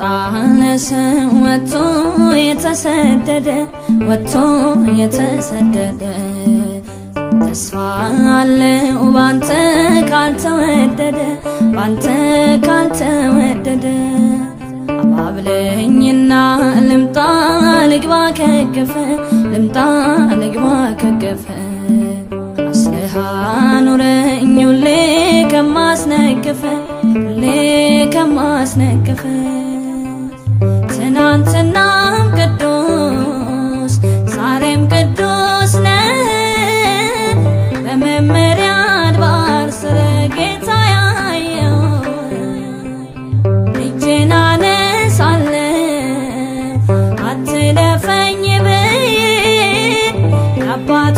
ልምጣለስ ወጥቶ የተሰደደ ወጥቶ የተሰደደ ተስፋ አለው ባንተ ካልተወደደ ባንተ ካልተወደደ አባብለኝና ልምጣ ልግባ ከገፈ ልምጣ ልግባ ከገፈ አስለሃ ኑረኝ ሁሌ ከማስነገፈ ሁሌ ከማስነገፈ ትናንትናም ቅዱስ ዛሬም ቅዱስ ነህ በመመሪያ አድባር ስለ ጌታ ያየው እጄን አነሳለሁ አትለፈኝ ብዬ አባት